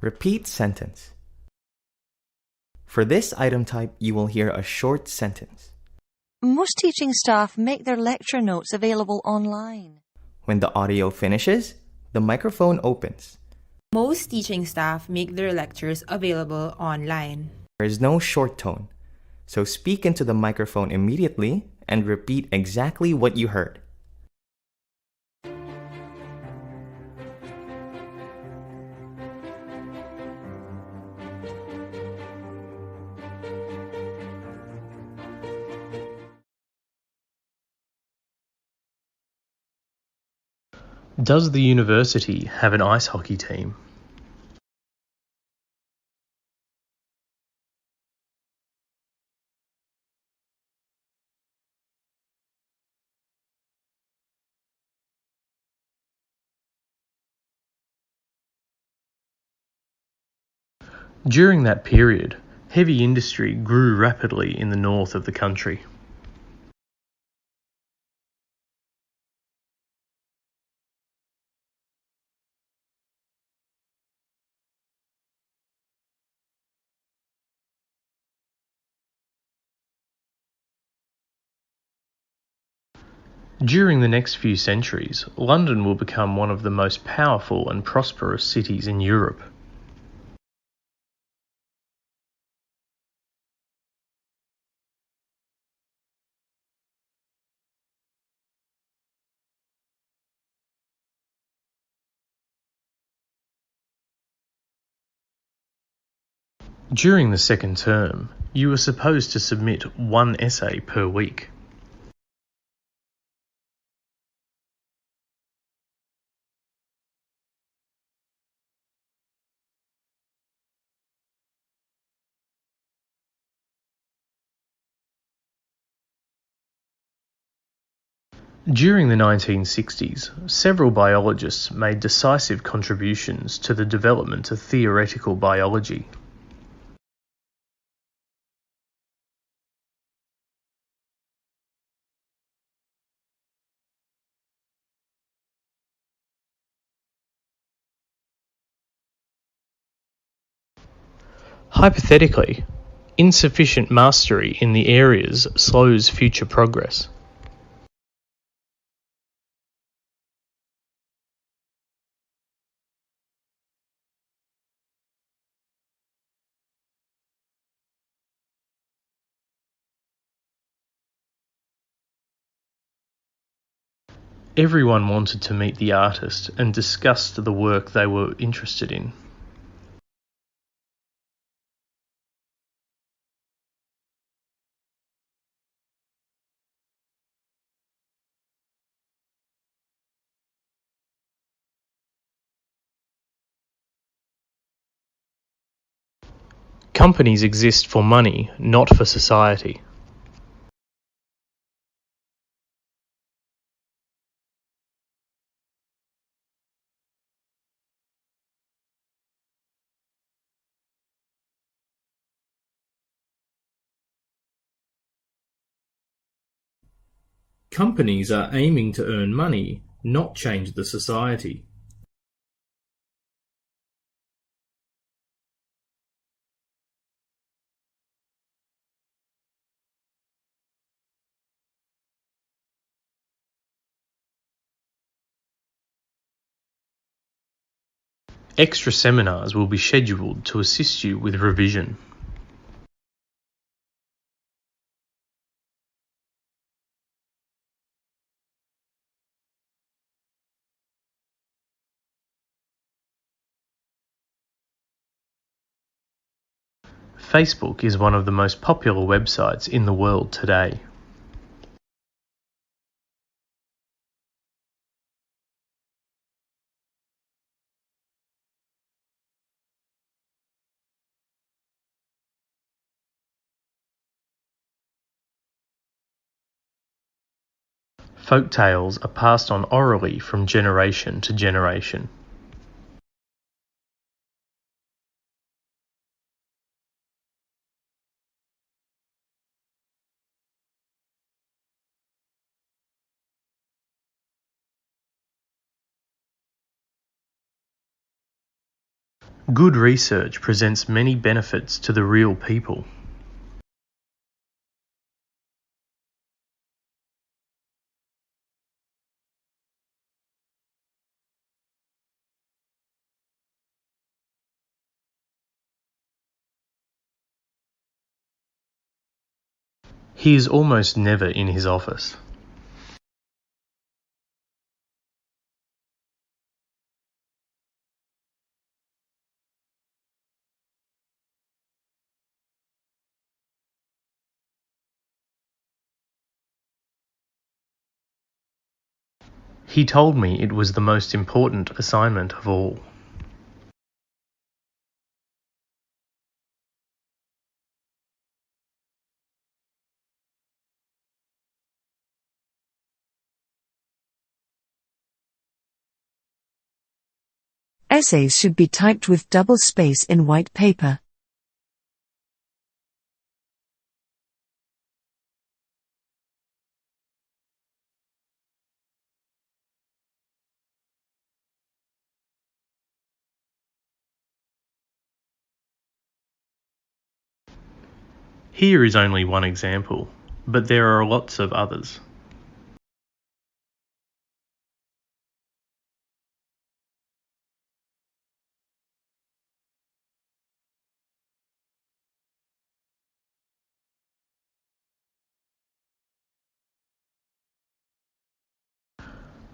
Repeat sentence. For this item type, you will hear a short sentence. Most teaching staff make their lecture notes available online. When the audio finishes, the microphone opens. Most teaching staff make their lectures available online. There is no short tone, so speak into the microphone immediately and repeat exactly what you heard. Does the university have an ice hockey team? During that period, heavy industry grew rapidly in the north of the country. During the next few centuries, London will become one of the most powerful and prosperous cities in Europe. During the second term, you were supposed to submit one essay per week. During the 1960s, several biologists made decisive contributions to the development of theoretical biology. Hypothetically, insufficient mastery in the areas slows future progress. Everyone wanted to meet the artist and discuss the work they were interested in. Companies exist for money, not for society. Companies are aiming to earn money, not change the society. Extra seminars will be scheduled to assist you with revision. Facebook is one of the most popular websites in the world today. Folk tales are passed on orally from generation to generation. Good research presents many benefits to the real people. He is almost never in his office. He told me it was the most important assignment of all. Essays should be typed with double space in white paper. Here is only one example, but there are lots of others.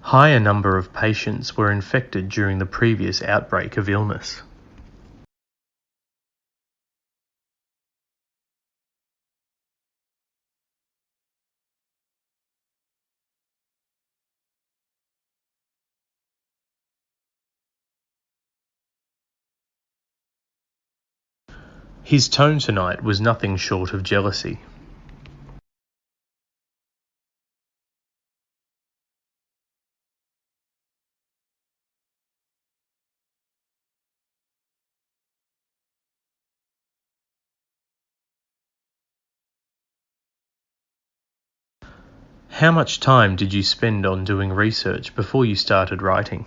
Higher number of patients were infected during the previous outbreak of illness. His tone tonight was nothing short of jealousy. How much time did you spend on doing research before you started writing?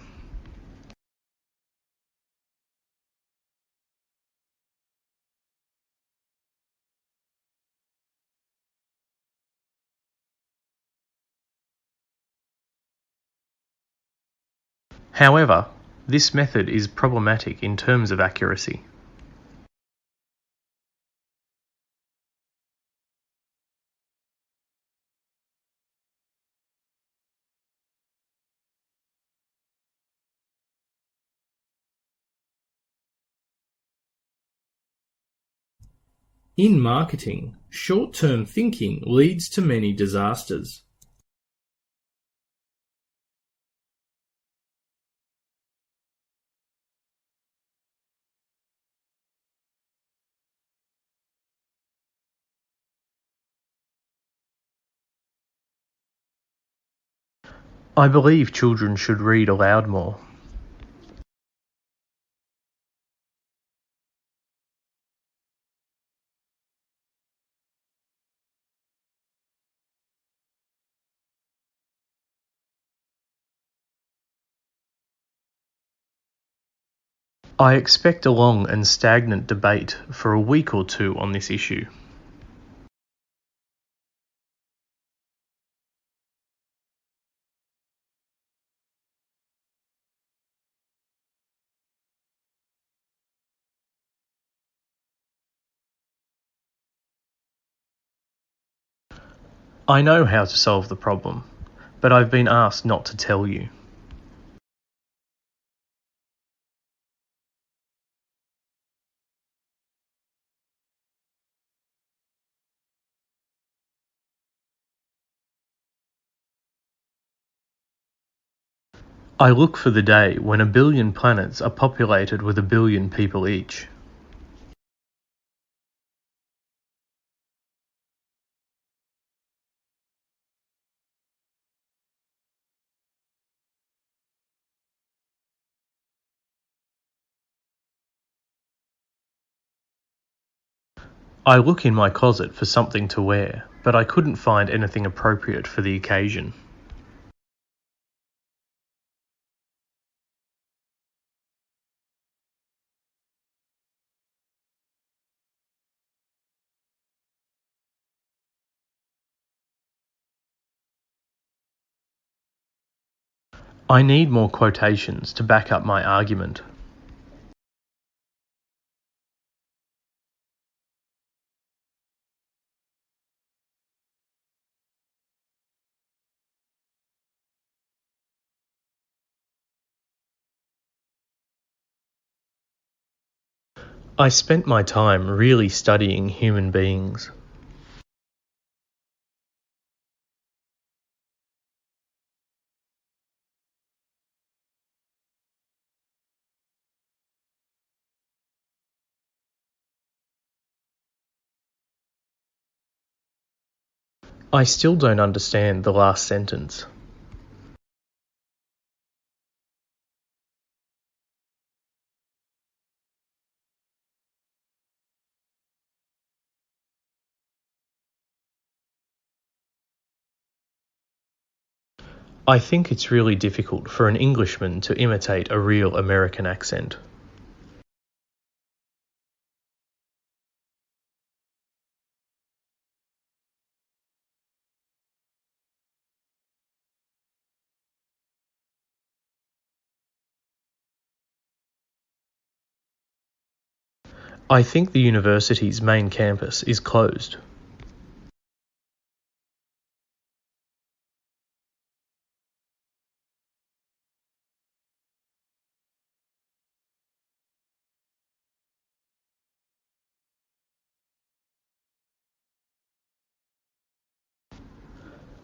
However, this method is problematic in terms of accuracy. In marketing, short-term thinking leads to many disasters. I believe children should read aloud more. I expect a long and stagnant debate for a week or two on this issue. I know how to solve the problem, but I've been asked not to tell you. I look for the day when 1 billion planets are populated with 1 billion people each. I look in my closet for something to wear, but I couldn't find anything appropriate for the occasion. I need more quotations to back up my argument. I spent my time really studying human beings. I still don't understand the last sentence. I think it's really difficult for an Englishman to imitate a real American accent. I think the university's main campus is closed.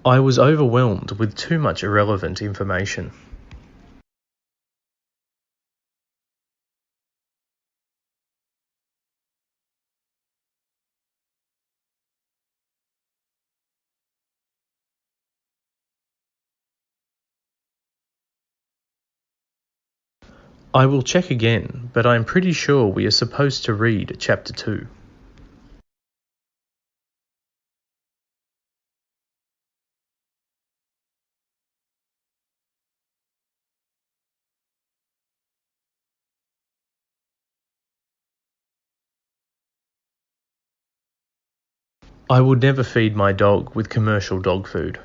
I was overwhelmed with too much irrelevant information. I will check again, but I'm pretty sure we are supposed to read Chapter 2. I would never feed my dog with commercial dog food.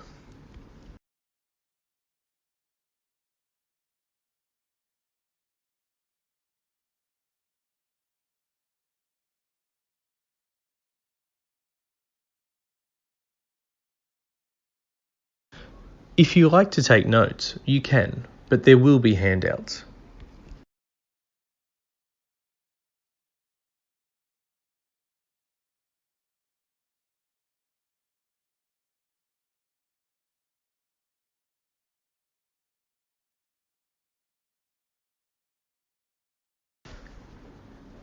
If you like to take notes, you can, but there will be handouts.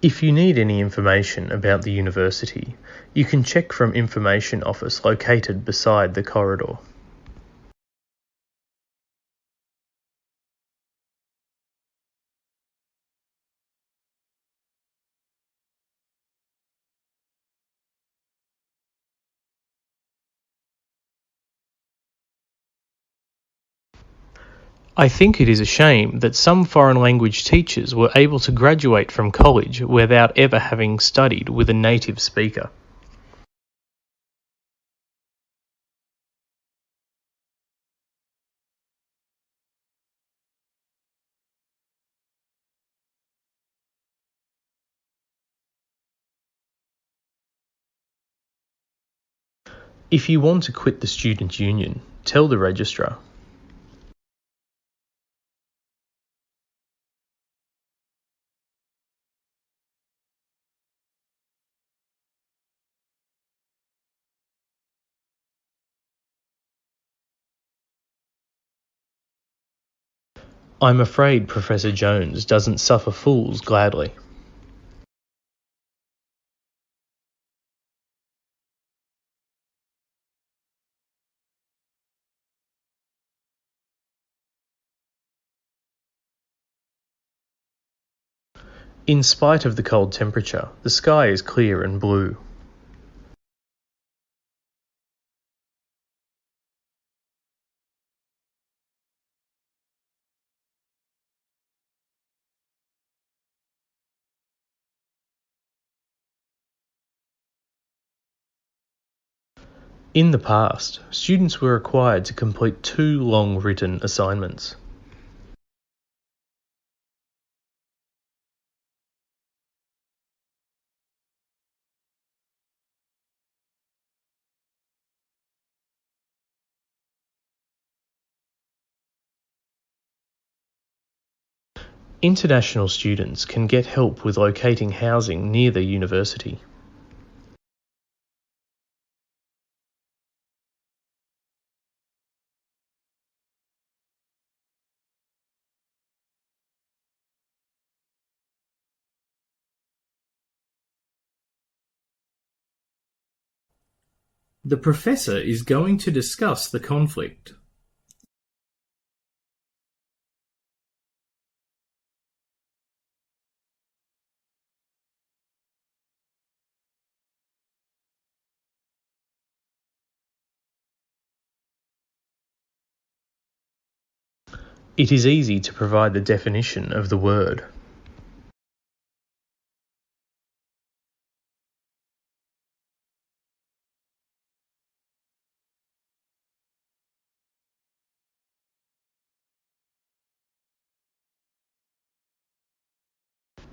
If you need any information about the university, you can check from Information Office located beside the corridor. I think it is a shame that some foreign language teachers were able to graduate from college without ever having studied with a native speaker. If you want to quit the student union, tell the registrar. I'm afraid Professor Jones doesn't suffer fools gladly. In spite of the cold temperature, the sky is clear and blue. In the past, students were required to complete 2 long written assignments. International students can get help with locating housing near their university. The professor is going to discuss the conflict. It is easy to provide the definition of the word.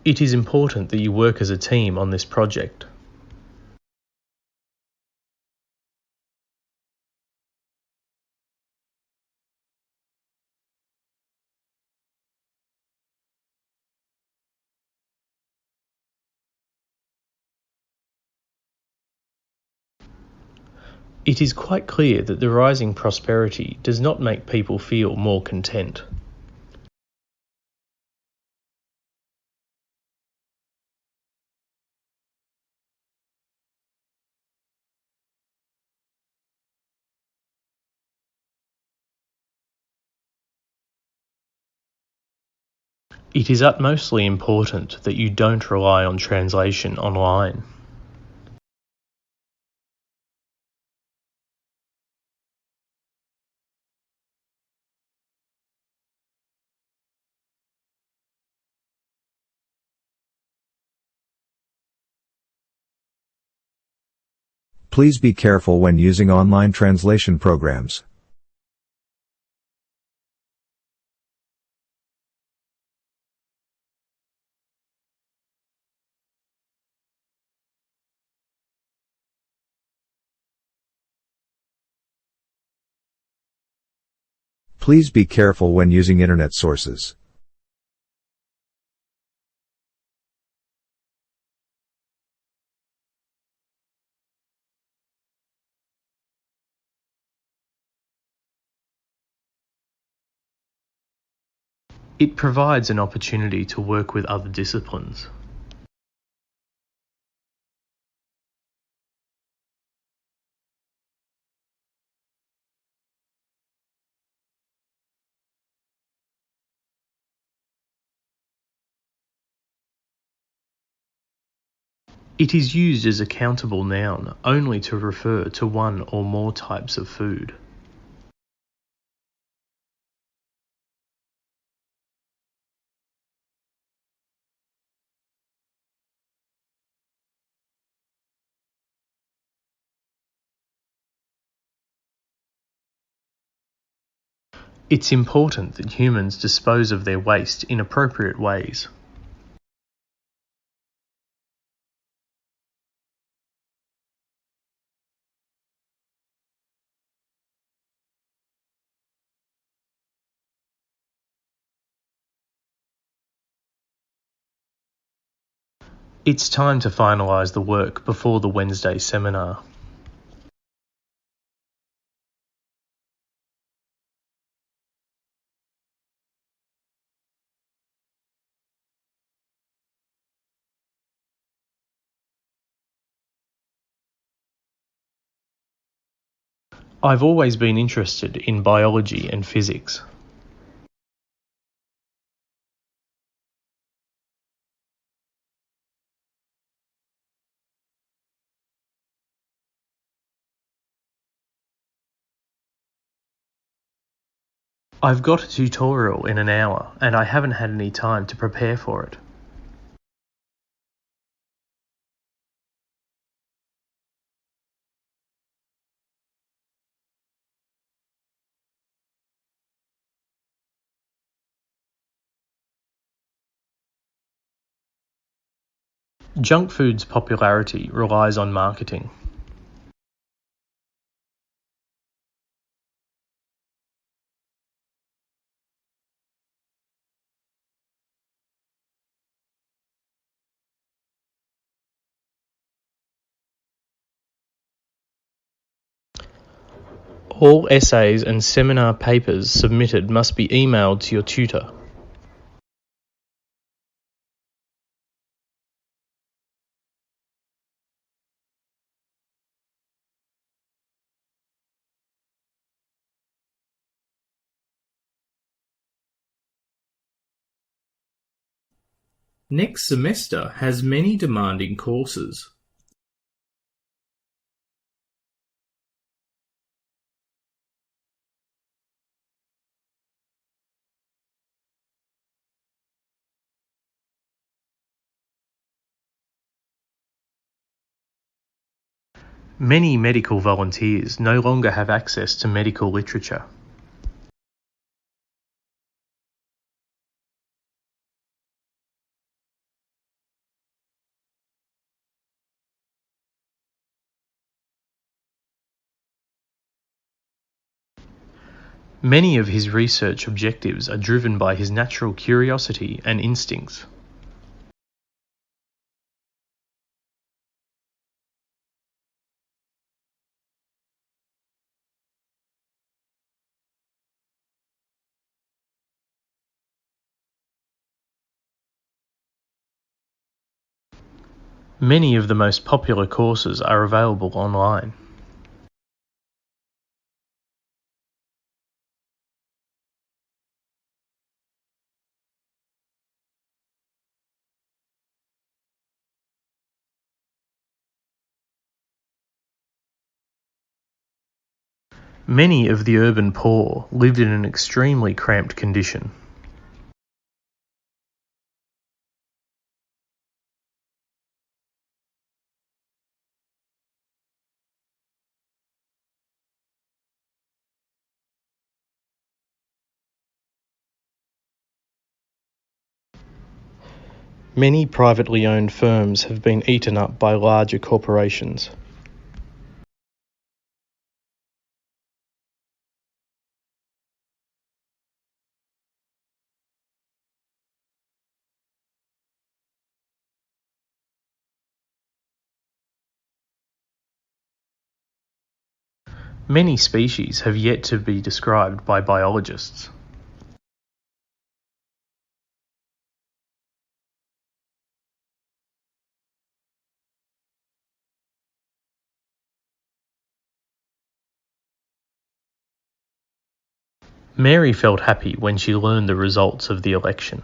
It is important that you work as a team on this project. It is quite clear that the rising prosperity does not make people feel more content. It is utmostly important that you don't rely on translation online. Please be careful when using online translation programs. Please be careful when using internet sources. It provides an opportunity to work with other disciplines. It is used as a countable noun only to refer to one or more types of food. It's important that humans dispose of their waste in appropriate ways. It's time to finalise the work before the Wednesday seminar. I've always been interested in biology and physics. I've got a tutorial in an hour and I haven't had any time to prepare for it. Junk food's popularity relies on marketing. All essays and seminar papers submitted must be emailed to your tutor. Next semester has many demanding courses. Many medical volunteers no longer have access to medical literature. Many of his research objectives are driven by his natural curiosity and instincts. Many of the most popular courses are available online. Many of the urban poor lived in an extremely cramped condition. Many privately owned firms have been eaten up by larger corporations. Many species have yet to be described by biologists. Mary felt happy when she learned the results of the election.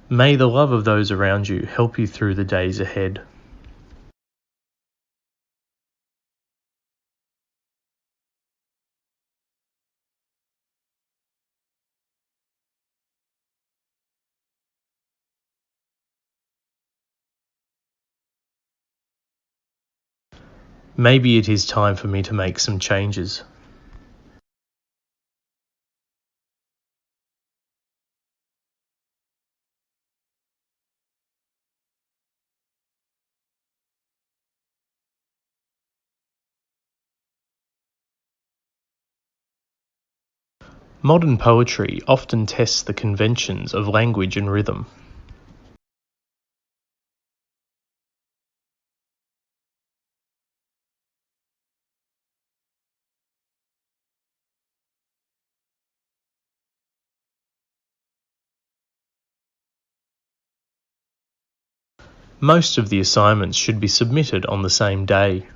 May the love of those around you help you through the days ahead. Maybe it is time for me to make some changes. Modern poetry often tests the conventions of language and rhythm. Most of the assignments should be submitted on the same day.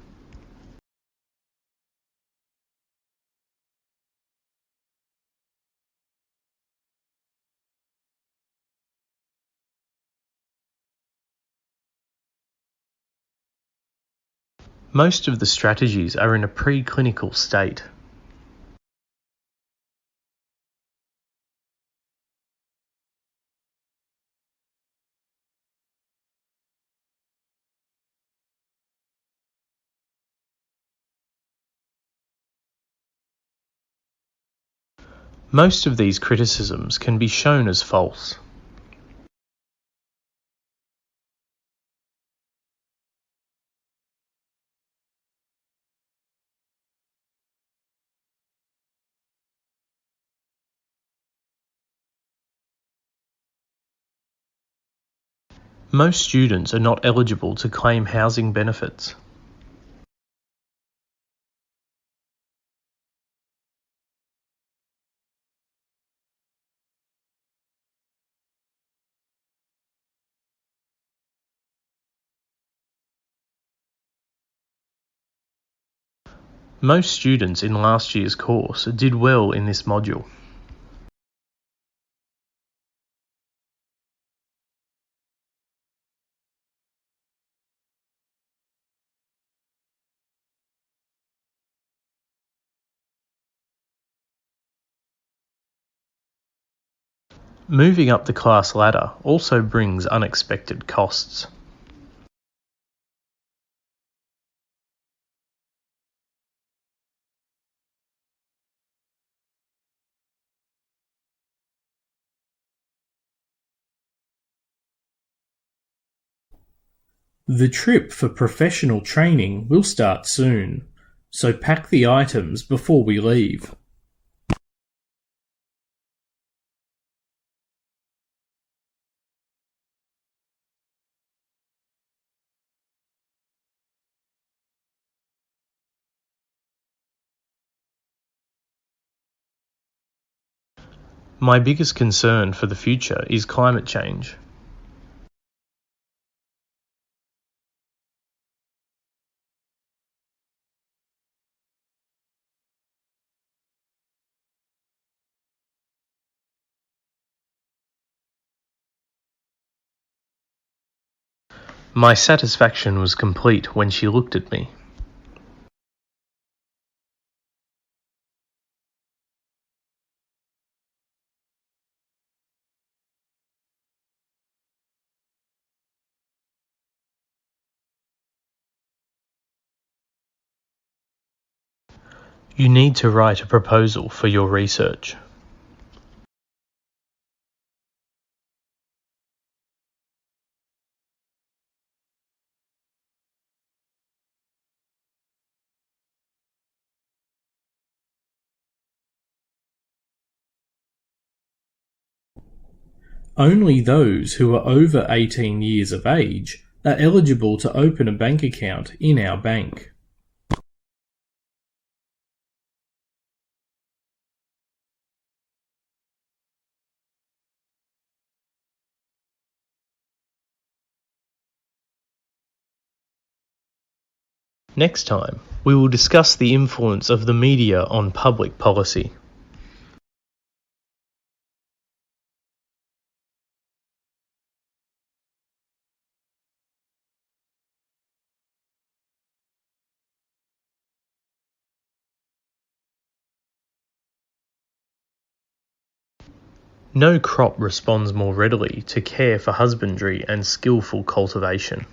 Most of the strategies are in a preclinical state. Most of these criticisms can be shown as false. Most students are not eligible to claim housing benefits. Most students in last year's course did well in this module. Moving up the class ladder also brings unexpected costs. The trip for professional training will start soon, so pack the items before we leave. My biggest concern for the future is climate change. My satisfaction was complete when she looked at me. You need to write a proposal for your research. Only those who are over 18 years of age are eligible to open a bank account in our bank. Next time, we will discuss the influence of the media on public policy. No crop responds more readily to care for husbandry and skillful cultivation.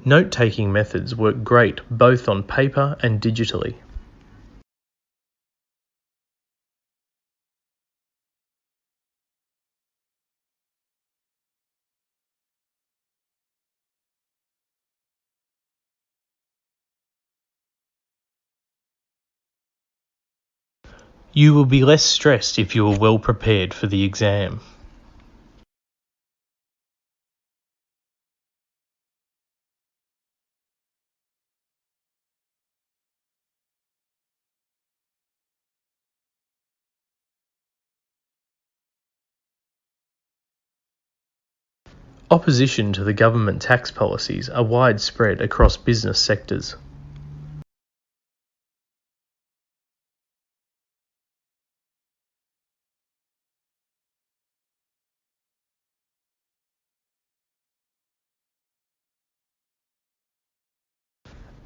Note-taking methods work great both on paper and digitally. You will be less stressed if you are well prepared for the exam. Opposition to the government tax policies are widespread across business sectors.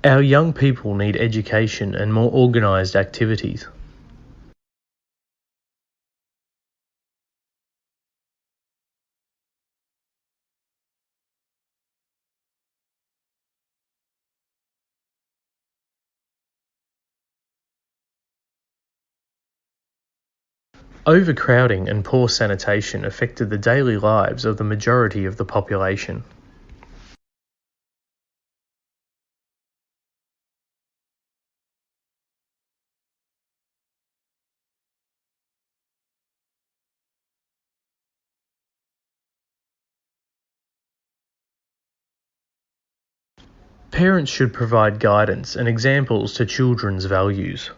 Our young people need education and more organised activities. Overcrowding and poor sanitation affected the daily lives of the majority of the population. Parents should provide guidance and examples to children's values.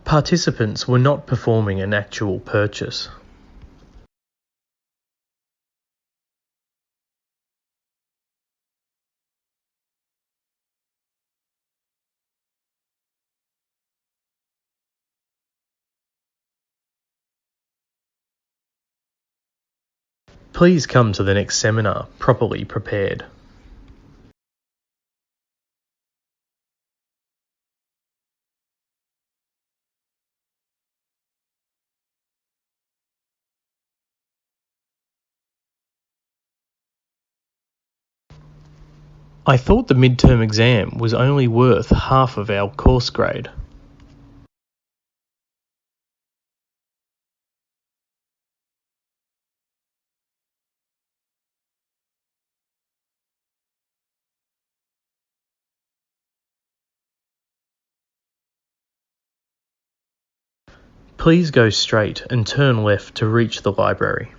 Participants were not performing an actual purchase. Please come to the next seminar properly prepared. I thought the midterm exam was only worth half of our course grade. Please go straight and turn left to reach the library.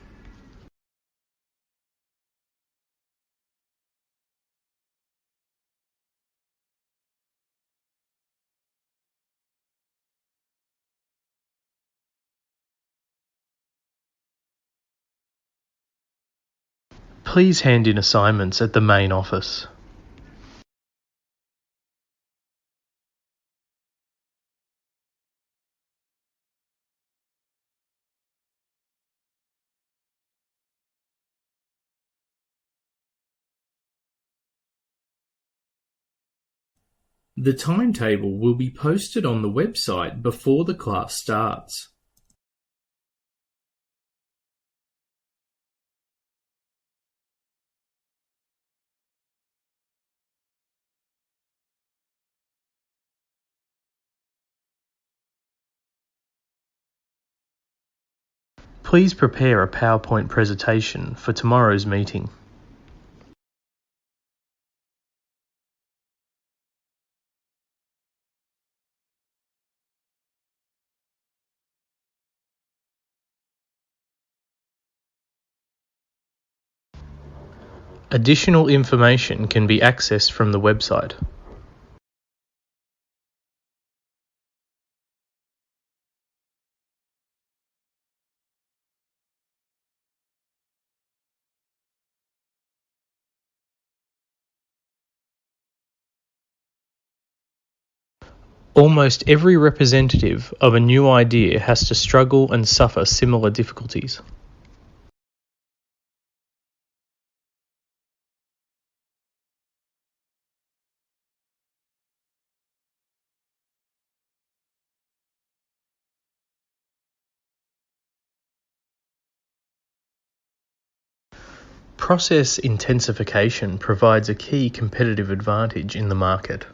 Please hand in assignments at the main office. The timetable will be posted on the website before the class starts. Please prepare a PowerPoint presentation for tomorrow's meeting. Additional information can be accessed from the website. Almost every representative of a new idea has to struggle and suffer similar difficulties. Process intensification provides a key competitive advantage in the market.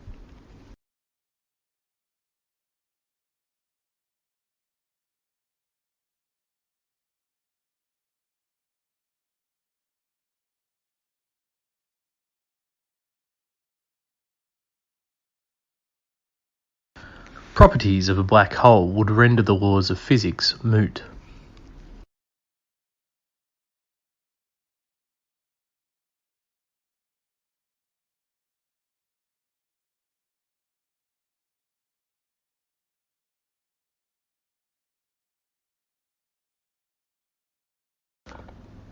Properties of a black hole would render the laws of physics moot.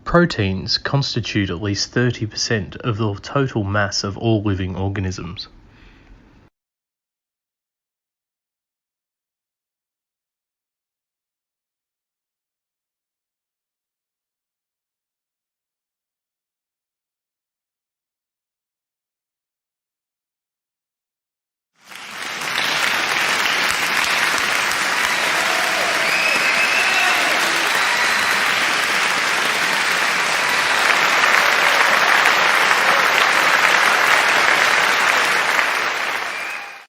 Proteins constitute at least 30% of the total mass of all living organisms.